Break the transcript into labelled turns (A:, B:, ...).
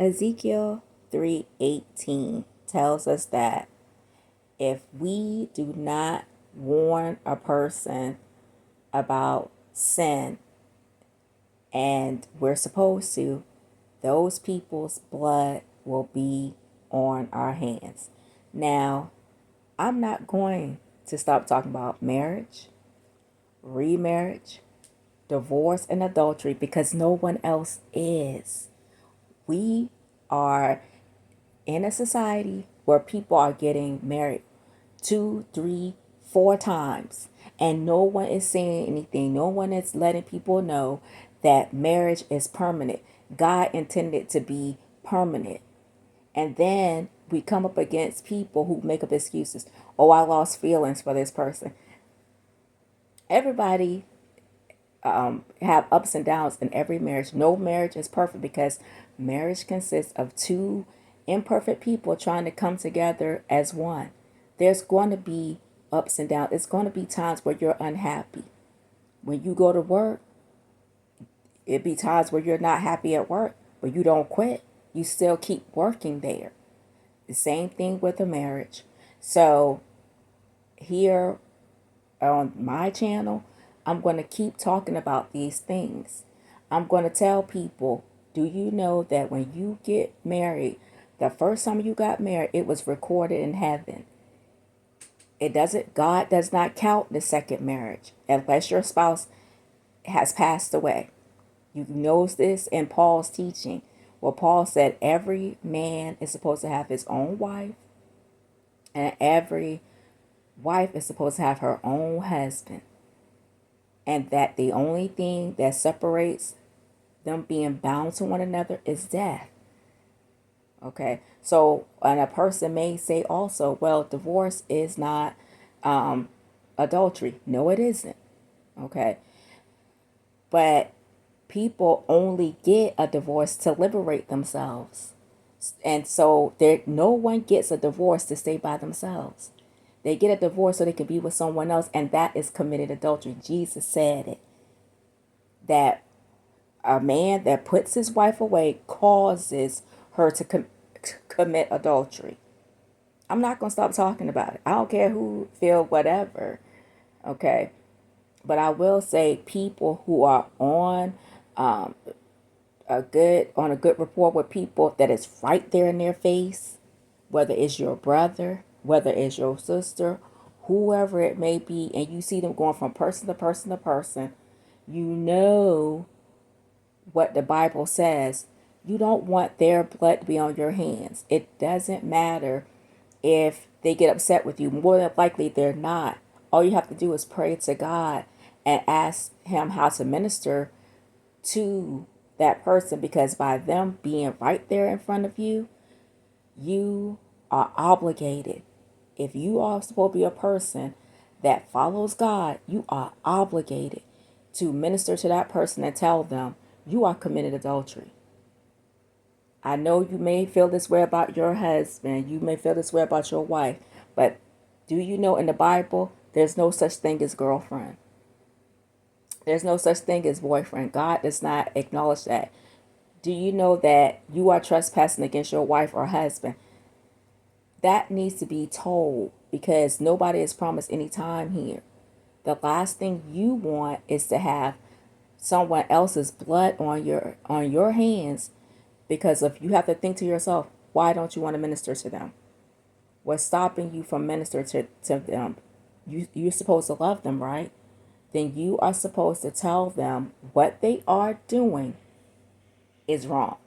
A: Ezekiel 3:18 tells us that if we do not warn a person about sin, and we're supposed to, those people's blood will be on our hands. Now, I'm not going to stop talking about marriage, remarriage, divorce, and adultery because no one else is. We are in a society where people are getting married 2, 3, 4 times, and no one is saying anything. No one is letting people know that marriage is permanent. God intended it to be permanent. And then we come up against people who make up excuses. Oh, I lost feelings for this person. Everybody have ups and downs in every marriage. No marriage is perfect because marriage consists of two imperfect people trying to come together as one. There's going to be ups and downs. It's going to be times where you're unhappy. When you go to work, it'd be times where you're not happy at work, but you don't quit. You still keep working there. The same thing with a marriage. So here on my channel, I'm going to keep talking about these things. I'm going to tell people, do you know that when you get married, the first time you got married, it was recorded in heaven. God does not count the second marriage unless your spouse has passed away. You know this in Paul's teaching. Well, Paul said every man is supposed to have his own wife, and every wife is supposed to have her own husband. And that the only thing that separates them being bound to one another is death. Okay, so and a person may say also, well, divorce is not adultery. No, it isn't. Okay, but people only get a divorce to liberate themselves, and so there, no one gets a divorce to stay by themselves. They get a divorce so they can be with someone else, and that is committed adultery. Jesus said it, that a man that puts his wife away causes her to commit adultery. I'm not going to stop talking about it. I don't care who feel whatever. Okay. But I will say people who are um, on a good rapport with people that is right there in their face, whether it's your brother, whether it's your sister, whoever it may be, and you see them going from person to person to person, you know what the Bible says. You don't want their blood to be on your hands. It doesn't matter if they get upset with you. More than likely, they're not. All you have to do is pray to God and ask Him how to minister to that person, because by them being right there in front of you, you are obligated. If you are supposed to be a person that follows God, you are obligated to minister to that person and tell them you are committed adultery. I know you may feel this way about your husband, you may feel this way about your wife, but do you know in the Bible, there's no such thing as girlfriend? There's no such thing as boyfriend. God does not acknowledge that. Do you know that you are trespassing against your wife or husband? That needs to be told, because nobody is promised any time here. The last thing you want is to have someone else's blood on your hands, because if you have to think to yourself, why don't you want to minister to them? What's stopping you from ministering to them? You're supposed to love them, right? Then you are supposed to tell them what they are doing is wrong.